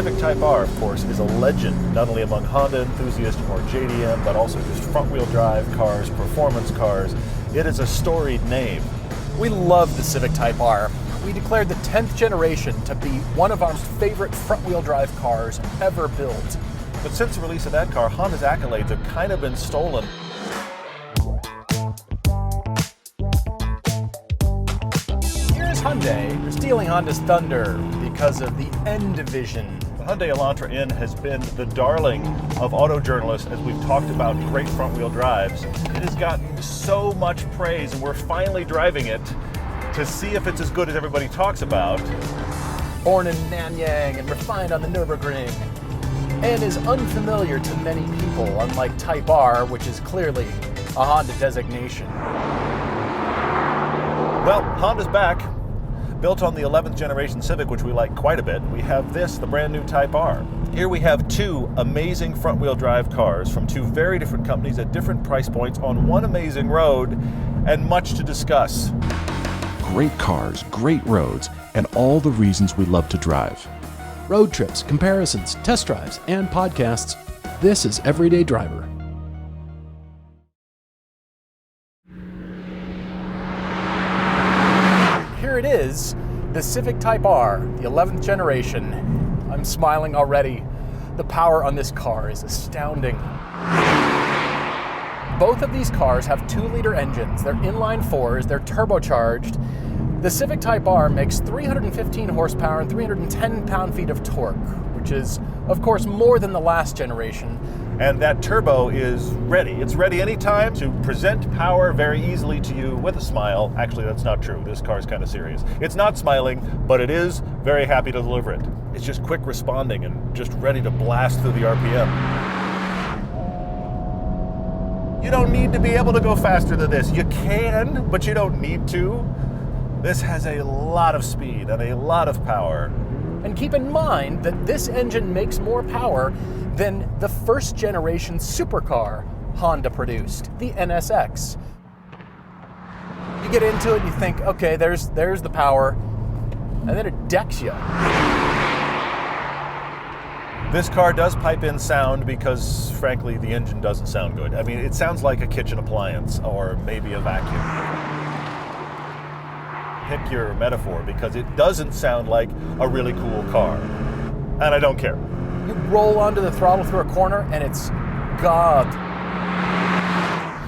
Civic Type-R, of course, is a legend, not only among Honda enthusiasts or JDM, but also just front-wheel drive cars, performance cars. It is a storied name. We love the Civic Type-R. We declared the 10th generation to be one of our favorite front-wheel drive cars ever built. But since the release of that car, Honda's accolades have kind of been stolen. Here's Hyundai. They're stealing Honda's thunder because of the N division. The Hyundai Elantra N has been the darling of auto journalists as we've talked about great front-wheel drives. It has gotten so much praise, and we're finally driving it to see if it's as good as everybody talks about. Born in Nanyang and refined on the Nürburgring, and is unfamiliar to many people, unlike Type-R, which is clearly a Honda designation. Well, Honda's back. Built on the 11th generation Civic, which we like quite a bit, we have this, the brand new Type-R. Here we have two amazing front-wheel drive cars from two very different companies at different price points on one amazing road, and much to discuss. Great cars, great roads, and all the reasons we love to drive. Road trips, comparisons, test drives, and podcasts. This is Everyday Driver. Here it is, the Civic Type-R, the 11th generation. I'm smiling already. The power on this car is astounding. Both of these cars have 2-liter engines. They're inline 4s, they're turbocharged. The Civic Type-R makes 315 horsepower and 310 pound-feet of torque, which is, of course, more than the last generation. And that turbo is ready. It's ready anytime to present power very easily to you with a smile. Actually, that's not true. This car's kind of serious. It's not smiling, but it is very happy to deliver it. It's just quick responding and just ready to blast through the RPM. You don't need to be able to go faster than this. You can, but you don't need to. This has a lot of speed and a lot of power. And keep in mind that this engine makes more power than the first generation supercar Honda produced, the NSX. You get into it and you think, okay, there's the power, and then it decks you. This car does pipe in sound because, frankly, the engine doesn't sound good. I mean, it sounds like a kitchen appliance or maybe a vacuum. Pick your metaphor, because it doesn't sound like a really cool car. And I don't care. You roll onto the throttle through a corner and it's God.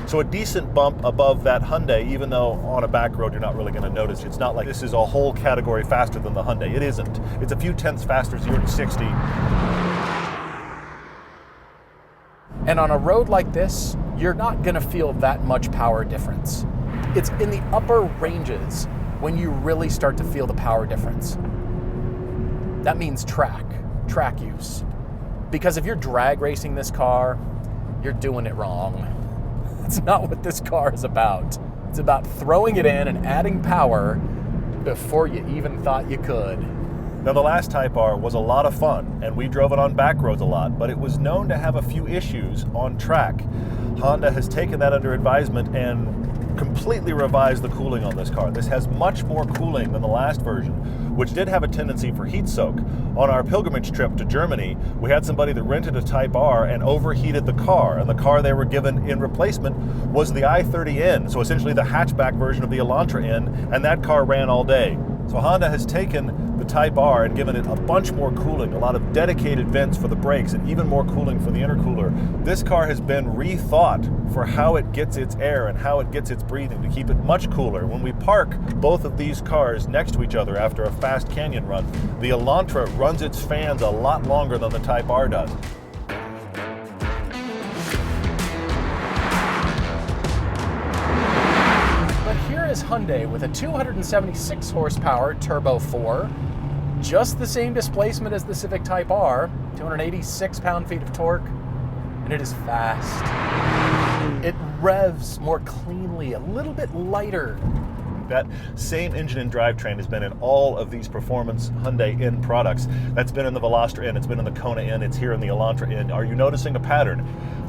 So a decent bump above that Hyundai, even though on a back road you're not really going to notice. It's not like this is a whole category faster than the Hyundai. It isn't. It's a few tenths faster, 0 to 60. And on a road like this, you're not going to feel that much power difference. It's in the upper ranges when you really start to feel the power difference. That means track use. Because if you're drag racing this car, you're doing it wrong. That's not what this car is about. It's about throwing it in and adding power before you even thought you could. Now, the last Type-R was a lot of fun, and we drove it on back roads a lot, but it was known to have a few issues on track. Honda has taken that under advisement and completely revised the cooling on this car. This has much more cooling than the last version, which did have a tendency for heat soak. On our pilgrimage trip to Germany, we had somebody that rented a Type-R and overheated the car, and the car they were given in replacement was the i30N, so essentially the hatchback version of the Elantra N, and that car ran all day. So Honda has taken the Type-R and given it a bunch more cooling, a lot of dedicated vents for the brakes, and even more cooling for the intercooler. This car has been rethought for how it gets its air and how it gets its breathing to keep it much cooler. When we park both of these cars next to each other after a fast canyon run, the Elantra runs its fans a lot longer than the Type-R does. Is Hyundai with a 276 horsepower turbo 4, just the same displacement as the Civic Type-R, 286 pound-feet of torque, and it is fast. It revs more cleanly, a little bit lighter. That same engine and drivetrain has been in all of these performance Hyundai N products. That's been in the Veloster N, it's been in the Kona N, it's here in the Elantra N. Are you noticing a pattern?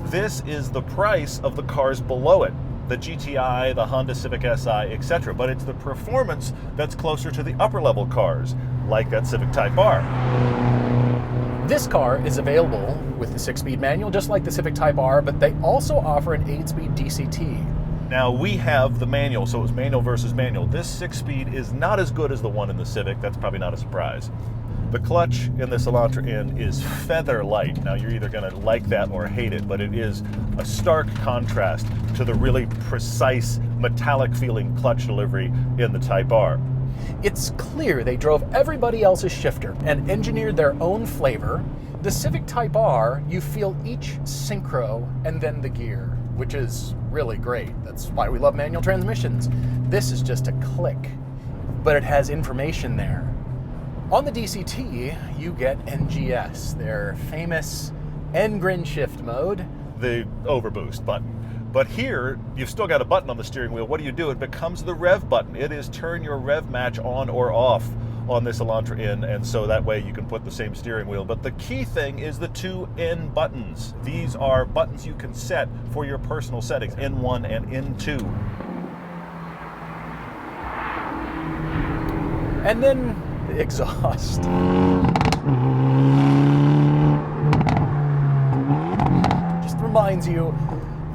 This is the price of the cars below it. The GTI, the Honda Civic Si, etc. But it's the performance that's closer to the upper level cars, like that Civic Type-R. This car is available with the 6-speed manual, just like the Civic Type-R, but they also offer an 8-speed DCT. Now, we have the manual, so it's manual versus manual. This 6-speed is not as good as the one in the Civic. That's probably not a surprise. The clutch in this Elantra N is feather light. Now, you're either going to like that or hate it, but it is a stark contrast to the really precise, metallic-feeling clutch delivery in the Type-R. It's clear they drove everybody else's shifter and engineered their own flavor. The Civic Type-R, you feel each synchro and then the gear, which is really great. That's why we love manual transmissions. This is just a click, but it has information there. On the DCT, you get NGS, their famous N-grin shift mode. The overboost button. But here, you've still got a button on the steering wheel. What do? It becomes the rev button. It is turn your rev match on or off on this Elantra N, and so that way you can put the same steering wheel. But the key thing is the two N buttons. These are buttons you can set for your personal settings, N1 and N2. And then the exhaust. Just reminds you,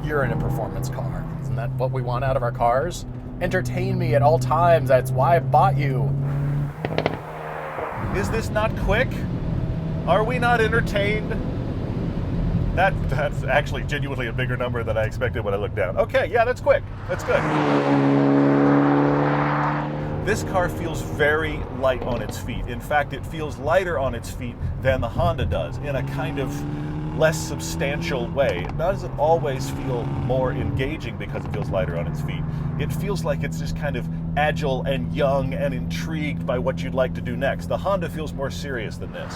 you're in a performance car. Isn't that what we want out of our cars? Entertain me at all times. That's why I bought you. Is this not quick? Are we not entertained? That's actually genuinely a bigger number than I expected when I looked down. Okay, yeah, that's quick. That's good. This car feels very light on its feet. In fact, it feels lighter on its feet than the Honda does in a kind of less substantial way. It doesn't always feel more engaging because it feels lighter on its feet. It feels like it's just kind of agile and young and intrigued by what you'd like to do next. The Honda feels more serious than this.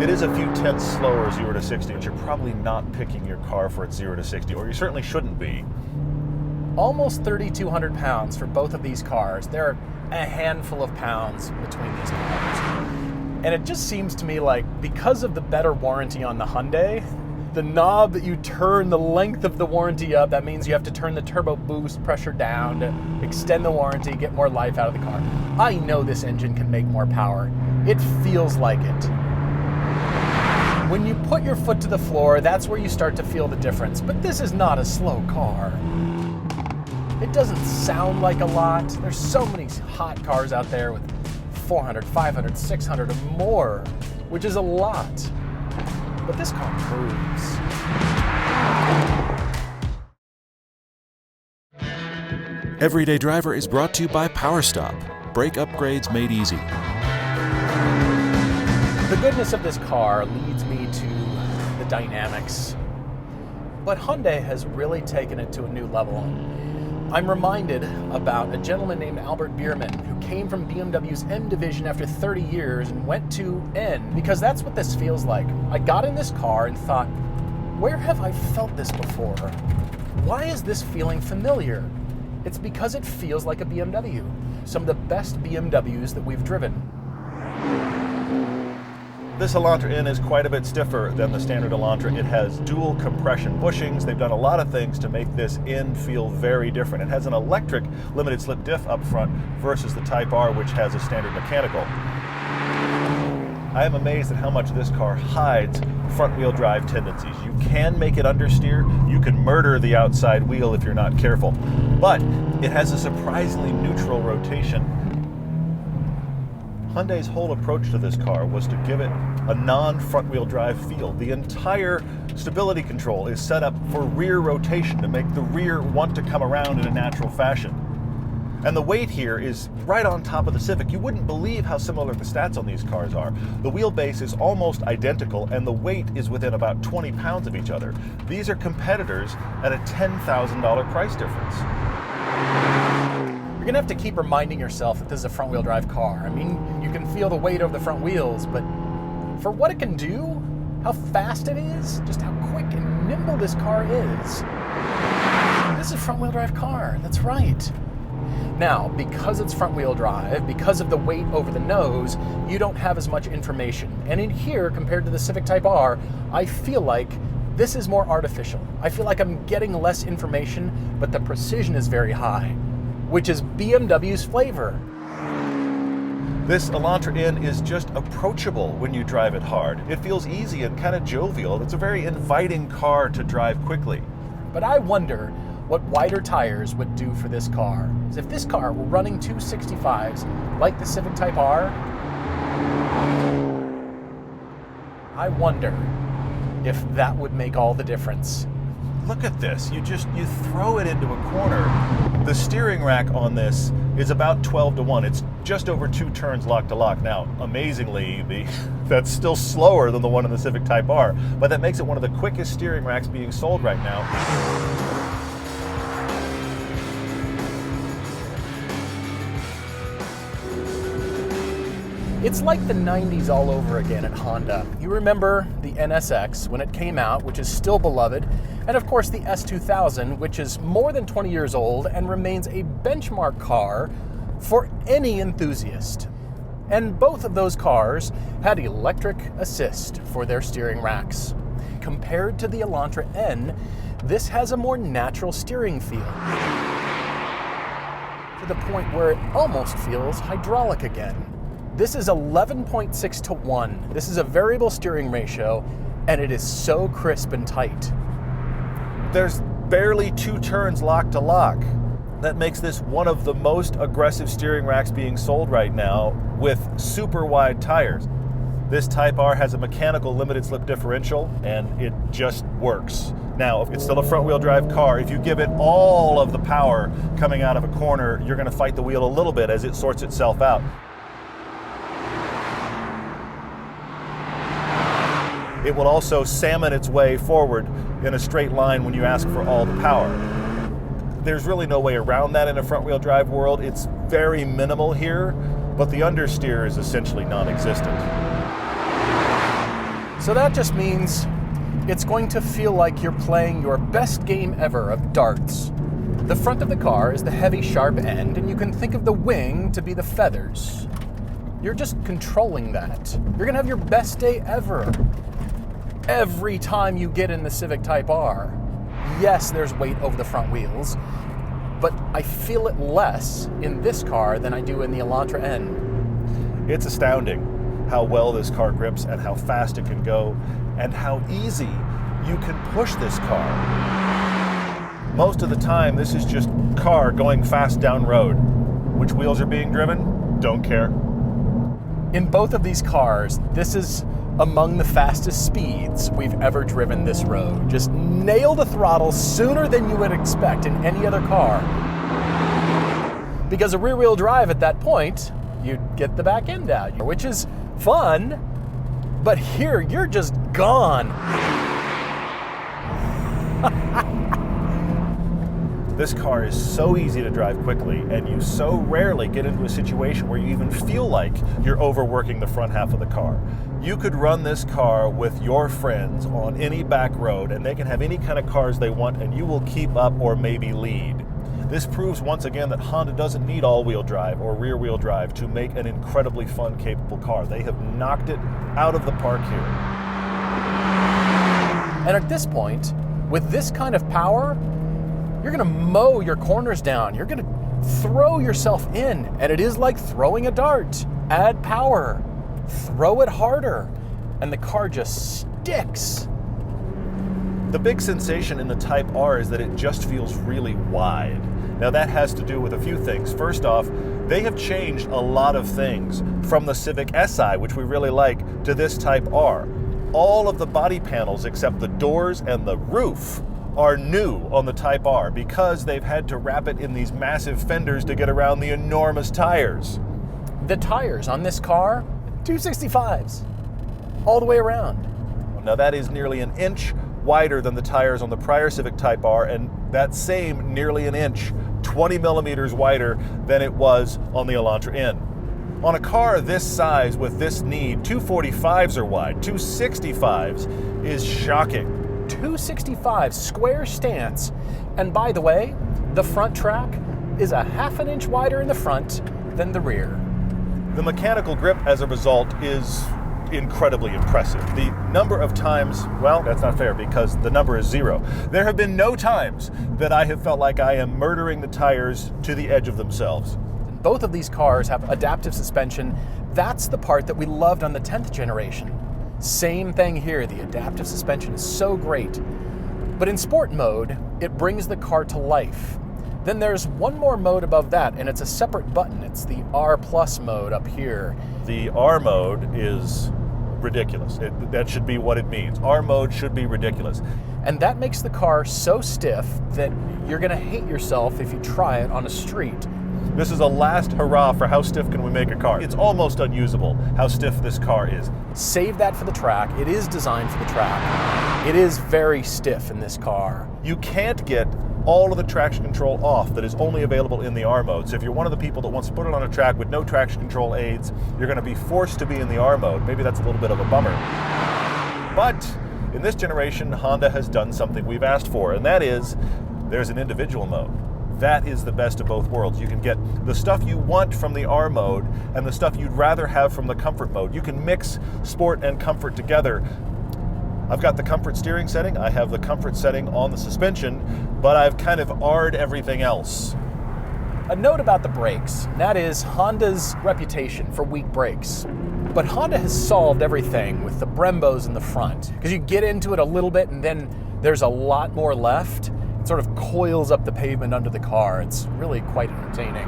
It is a few tenths slower 0 to 60, but you're probably not picking your car for its 0 to 60, or you certainly shouldn't be. Almost 3,200 pounds for both of these cars. There are a handful of pounds between these cars. And it just seems to me like because of the better warranty on the Hyundai, the knob that you turn the length of the warranty up, that means you have to turn the turbo boost pressure down to extend the warranty, get more life out of the car. I know this engine can make more power. It feels like it. When you put your foot to the floor, that's where you start to feel the difference. But this is not a slow car. It doesn't sound like a lot. There's so many hot cars out there with 400, 500, 600 or more, which is a lot. But this car moves. Everyday Driver is brought to you by PowerStop. Brake upgrades made easy. The goodness of this car leads me to the dynamics. But Hyundai has really taken it to a new level. I'm reminded about a gentleman named Albert Bierman who came from BMW's M division after 30 years and went to N, because that's what this feels like. I got in this car and thought, where have I felt this before? Why is this feeling familiar? It's because it feels like a BMW. Some of the best BMWs that we've driven. This Elantra N is quite a bit stiffer than the standard Elantra. It has dual compression bushings. They've done a lot of things to make this N feel very different. It has an electric limited slip diff up front versus the Type-R, which has a standard mechanical. I am amazed at how much this car hides front-wheel drive tendencies. You can make it understeer. You can murder the outside wheel if you're not careful. But it has a surprisingly neutral rotation. Hyundai's whole approach to this car was to give it a non-front wheel drive feel. The entire stability control is set up for rear rotation to make the rear want to come around in a natural fashion. And the weight here is right on top of the Civic. You wouldn't believe how similar the stats on these cars are. The wheelbase is almost identical and the weight is within about 20 pounds of each other. These are competitors at a $10,000 price difference. You're gonna have to keep reminding yourself that this is a front-wheel drive car. I mean, you can feel the weight of the front wheels, but for what it can do, how fast it is, just how quick and nimble this car is, this is a front-wheel drive car, that's right. Now, because it's front-wheel drive, because of the weight over the nose, you don't have as much information. And in here, compared to the Civic Type-R, I feel like this is more artificial. I feel like I'm getting less information, but the precision is very high, which is BMW's flavor. This Elantra N is just approachable when you drive it hard. It feels easy and kind of jovial. It's a very inviting car to drive quickly. But I wonder what wider tires would do for this car. If this car were running 265s like the Civic Type-R, I wonder if that would make all the difference. Look at this. You throw it into a corner. The steering rack on this is about 12-to-1. It's just over 2 turns lock to lock. Now, amazingly, that's still slower than the one in the Civic Type-R, but that makes it one of the quickest steering racks being sold right now. It's like the 90s all over again at Honda. You remember the NSX when it came out, which is still beloved, and of course the S2000, which is more than 20 years old and remains a benchmark car for any enthusiast. And both of those cars had electric assist for their steering racks. Compared to the Elantra N, this has a more natural steering feel, to the point where it almost feels hydraulic again. This is 11.6 to 1. This is a variable steering ratio, and it is so crisp and tight. There's barely 2 turns lock to lock. That makes this one of the most aggressive steering racks being sold right now with super wide tires. This Type-R has a mechanical limited slip differential, and it just works. Now, if it's still a front-wheel drive car, if you give it all of the power coming out of a corner, you're going to fight the wheel a little bit as it sorts itself out. It will also salmon its way forward in a straight line when you ask for all the power. There's really no way around that in a front-wheel drive world. It's very minimal here, but the understeer is essentially non-existent. So that just means it's going to feel like you're playing your best game ever of darts. The front of the car is the heavy, sharp end, and you can think of the wing to be the feathers. You're just controlling that. You're gonna have your best day ever. Every time you get in the Civic Type-R. Yes, there's weight over the front wheels, but I feel it less in this car than I do in the Elantra N. It's astounding how well this car grips and how fast it can go and how easy you can push this car. Most of the time, this is just car going fast down road. Which wheels are being driven? Don't care. In both of these cars, this is among the fastest speeds we've ever driven this road. Just nail the throttle sooner than you would expect in any other car. Because a rear-wheel drive at that point, you'd get the back end out, which is fun, but here you're just gone. This car is so easy to drive quickly, and you so rarely get into a situation where you even feel like you're overworking the front half of the car. You could run this car with your friends on any back road, and they can have any kind of cars they want, and you will keep up or maybe lead. This proves once again that Honda doesn't need all-wheel drive or rear-wheel drive to make an incredibly fun, capable car. They have knocked it out of the park here. And at this point, with this kind of power, you're gonna mow your corners down. You're gonna throw yourself in, and it is like throwing a dart. Add power, throw it harder, and the car just sticks. The big sensation in the Type-R is that it just feels really wide. Now that has to do with a few things. First off, they have changed a lot of things from the Civic Si, which we really like, to this Type-R. All of the body panels except the doors and the roof are new on the Type-R because they've had to wrap it in these massive fenders to get around the enormous tires. The tires on this car, 265s, all the way around. Now that is nearly an inch wider than the tires on the prior Civic Type-R, and that same nearly an inch, 20 millimeters wider than it was on the Elantra N. On a car this size with this need, 245s are wide, 265s is shocking. 265 square stance, and by the way, the front track is a ½ an inch wider in the front than the rear. The mechanical grip as a result is incredibly impressive. The number of times, well, that's not fair because the number is 0. There have been no times that I have felt like I am murdering the tires to the edge of themselves. Both of these cars have adaptive suspension. That's the part that we loved on the 10th generation. Same thing here, the adaptive suspension is so great. But in sport mode, it brings the car to life. Then there's one more mode above that, and it's a separate button. It's the R+ mode up here. The R mode is ridiculous. That should be what it means. R mode should be ridiculous. And that makes the car so stiff that you're gonna hate yourself if you try it on a street. This is a last hurrah for how stiff can we make a car. It's almost unusable how stiff this car is. Save that for the track. It is designed for the track. It is very stiff in this car. You can't get all of the traction control off that is only available in the R mode. So if you're one of the people that wants to put it on a track with no traction control aids, you're going to be forced to be in the R mode. Maybe that's a little bit of a bummer. But in this generation, Honda has done something we've asked for, and that is there's an individual mode. That is the best of both worlds. You can get the stuff you want from the R mode and the stuff you'd rather have from the comfort mode. You can mix sport and comfort together. I've got the comfort steering setting, I have the comfort setting on the suspension, but I've kind of R'd everything else. A note about the brakes, and that is Honda's reputation for weak brakes. But Honda has solved everything with the Brembos in the front, because you get into it a little bit and then there's a lot more left. It sort of coils up the pavement under the car. It's really quite entertaining.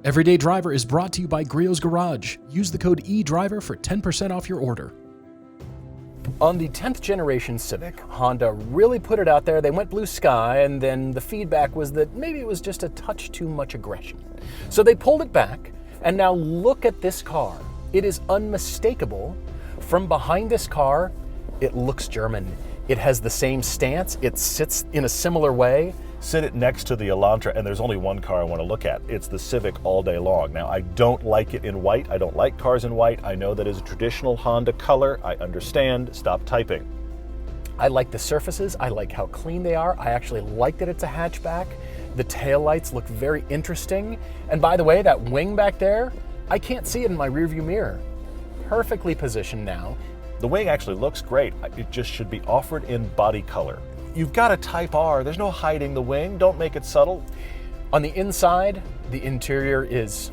Everyday Driver is brought to you by Griot's Garage. Use the code EDRIVER for 10% off your order. On the 10th generation Civic, Honda really put it out there. They went blue sky, and then the feedback was that maybe it was just a touch too much aggression. So they pulled it back, and now look at this car. It is unmistakable. From behind this car, it looks German. It has the same stance. It sits in a similar way. Sit it next to the Elantra, and there's only one car I want to look at. It's the Civic all day long. Now, I don't like it in white. I don't like cars in white. I know that is a traditional Honda color. I understand. Stop typing. I like the surfaces. I like how clean they are. I actually like that it's a hatchback. The taillights look very interesting. And by the way, that wing back there, I can't see it in my rearview mirror. Perfectly positioned now. The wing actually looks great. It just should be offered in body color. You've got a Type-R. There's no hiding the wing. Don't make it subtle. On the inside, the interior is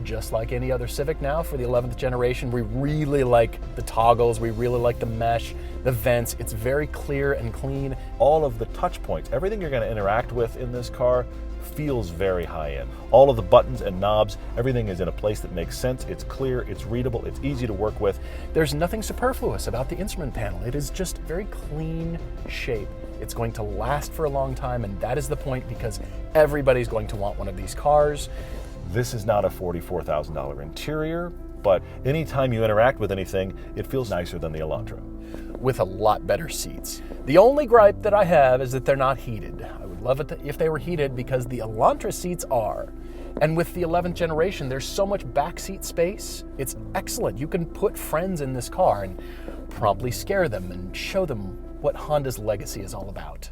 just like any other Civic now for the 11th generation. We really like the toggles. We really like the mesh, the vents. It's very clear and clean. All of the touch points, everything you're going to interact with in this car feels very high-end. All of the buttons and knobs, everything is in a place that makes sense. It's clear, it's readable, it's easy to work with. There's nothing superfluous about the instrument panel. It is just very clean shape. It's going to last for a long time, and that is the point, because everybody's going to want one of these cars. This is not a $44,000 interior, but anytime you interact with anything, it feels nicer than the Elantra. With a lot better seats. The only gripe that I have is that they're not heated. I would love it if they were heated, because the Elantra seats are. And with the 11th generation, there's so much backseat space. It's excellent. You can put friends in this car and promptly scare them and show them what Honda's legacy is all about.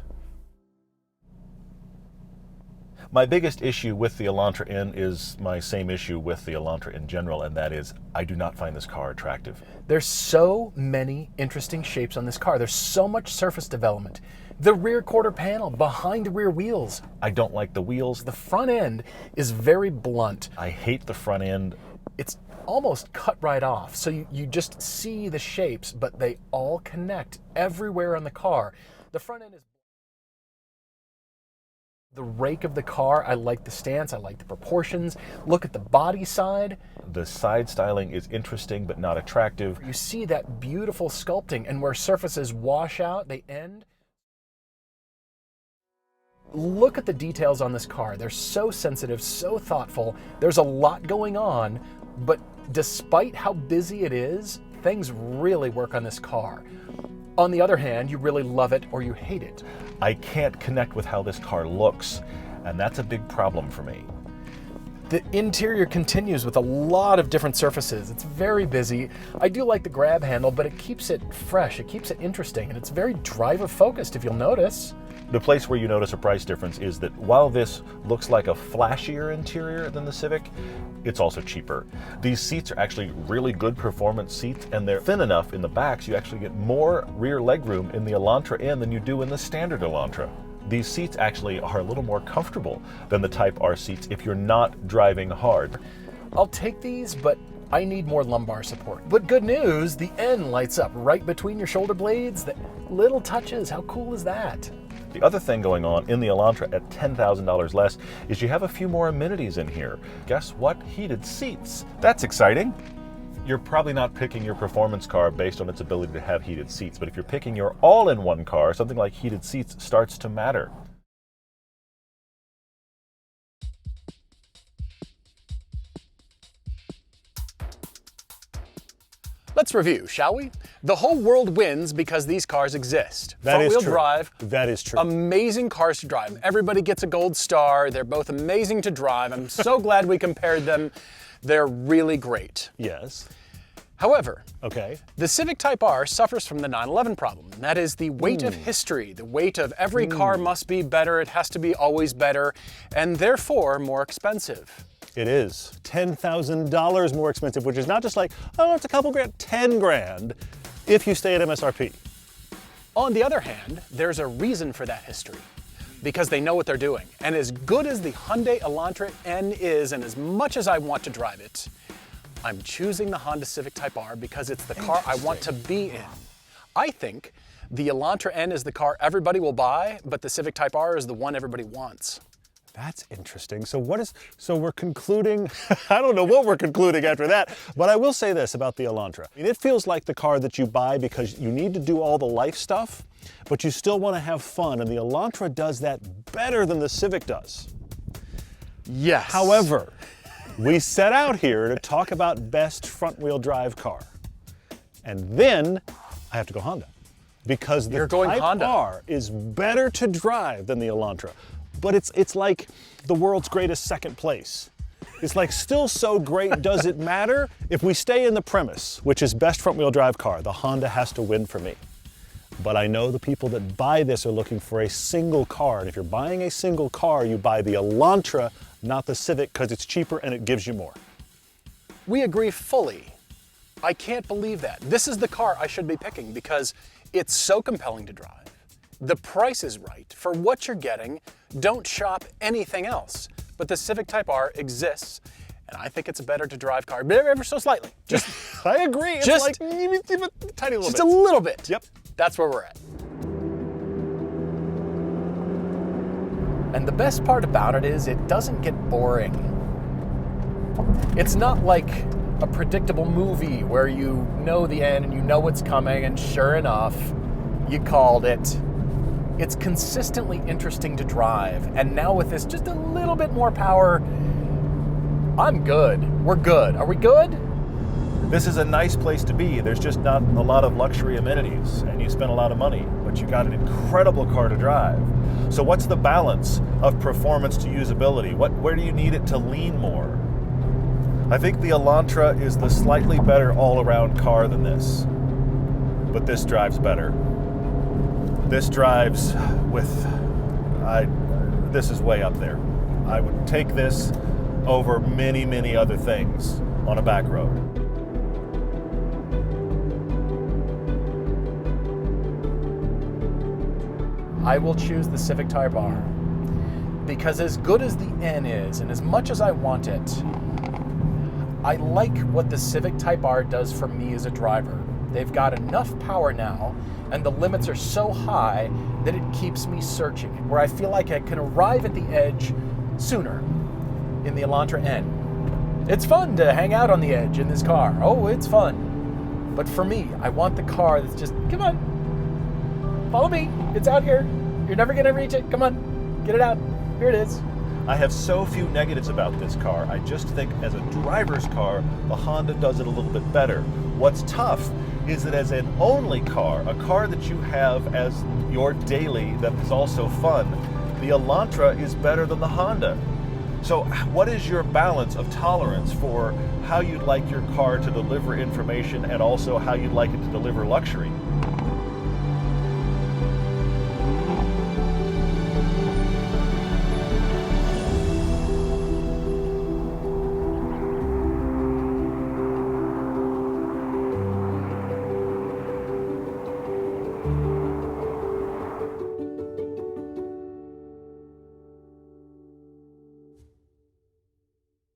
My biggest issue with the Elantra N is my same issue with the Elantra in general, and that is I do not find this car attractive. There's so many interesting shapes on this car. There's so much surface development. The rear quarter panel behind the rear wheels. I don't like the wheels. The front end is very blunt. I hate the front end. It's almost cut right off. So you just see the shapes, but they all connect everywhere on the car. The front end is... The rake of the car, I like the stance, I like the proportions. Look at the body side. The side styling is interesting but not attractive. You see that beautiful sculpting, and where surfaces wash out, they end. Look at the details on this car. They're so sensitive, so thoughtful. There's a lot going on, but despite how busy it is, things really work on this car. On the other hand, you really love it or you hate it. I can't connect with how this car looks, and that's a big problem for me. The interior continues with a lot of different surfaces. It's very busy. I do like the grab handle, but it keeps it fresh, it keeps it interesting, and it's very driver focused, if you'll notice. The place where you notice a price difference is that while this looks like a flashier interior than the Civic, it's also cheaper. These seats are actually really good performance seats, and they're thin enough in the backs you actually get more rear legroom in the Elantra N than you do in the standard Elantra. These seats actually are a little more comfortable than the Type-R seats if you're not driving hard. I'll take these, but I need more lumbar support. But good news, the N lights up right between your shoulder blades. The little touches, how cool is that? The other thing going on in the Elantra at $10,000 less is you have a few more amenities in here. Guess what? Heated seats. That's exciting. You're probably not picking your performance car based on its ability to have heated seats, but if you're picking your all-in-one car, something like heated seats starts to matter. Let's review, shall we? The whole world wins because these cars exist. That is Front-wheel true. drive. That is true. Amazing cars to drive. Everybody gets a gold star. They're both amazing to drive. I'm so glad we compared them. They're really great. Yes. However, Okay. the Civic Type-R suffers from the 911 problem. And that is the weight of history, the weight of every car must be better, it has to be always better, and therefore more expensive. It is $10,000 more expensive, which is not just like, oh, it's a couple grand, 10 grand if you stay at MSRP. On the other hand, there's a reason for that history, because they know what they're doing. And as good as the Hyundai Elantra N is, and as much as I want to drive it, I'm choosing the Honda Civic Type-R because it's the car I want to be in. I think the Elantra N is the car everybody will buy, but the Civic Type-R is the one everybody wants. That's interesting. So we're concluding, I don't know what we're concluding after that, but I will say this about the Elantra. I mean, it feels like the car that you buy because you need to do all the life stuff, but you still want to have fun, and the Elantra does that better than the Civic does. Yes. However, we set out here to talk about best front-wheel drive car. And then I have to go Honda. Because the You're going Honda. Type-R is better to drive than the Elantra. But it's like the world's greatest second place. It's like still so great, does it matter? If we stay in the premise, which is best front-wheel drive car, the Honda has to win for me. But I know the people that buy this are looking for a single car. And if you're buying a single car, you buy the Elantra, not the Civic, because it's cheaper and it gives you more. We agree fully. I can't believe that. This is the car I should be picking because it's so compelling to drive. The price is right. For what you're getting, don't shop anything else. But the Civic Type-R exists, and I think it's a better to drive car, but ever so slightly. Just, I agree. It's Just- like a tiny little just bit. a little bit. Yep. That's where we're at. And the best part about it is it doesn't get boring. It's not like a predictable movie where you know the end and you know what's coming, and sure enough, you called it. It's consistently interesting to drive, and now with this just a little bit more power, I'm good. We're good. Are we good? This is a nice place to be. There's just not a lot of luxury amenities, and you spend a lot of money, but you got an incredible car to drive. So what's the balance of performance to usability? Where do you need it to lean more? I think the Elantra is the slightly better all-around car than this, but this drives better. This drives with, this is way up there. I would take this over many, many other things on a back road. I will choose the Civic Type-R because as good as the N is, and as much as I want it, I like what the Civic Type-R does for me as a driver. They've got enough power now, and the limits are so high that it keeps me searching, where I feel like I can arrive at the edge sooner in the Elantra N. It's fun to hang out on the edge in this car. Oh, it's fun. But for me, I want the car that's just, come on, follow me. It's out here. You're never gonna reach it. Come on, get it out. Here it is. I have so few negatives about this car. I just think as a driver's car, the Honda does it a little bit better. What's tough is that as an only car, a car that you have as your daily that is also fun, the Elantra is better than the Honda. So what is your balance of tolerance for how you'd like your car to deliver information and also how you'd like it to deliver luxury?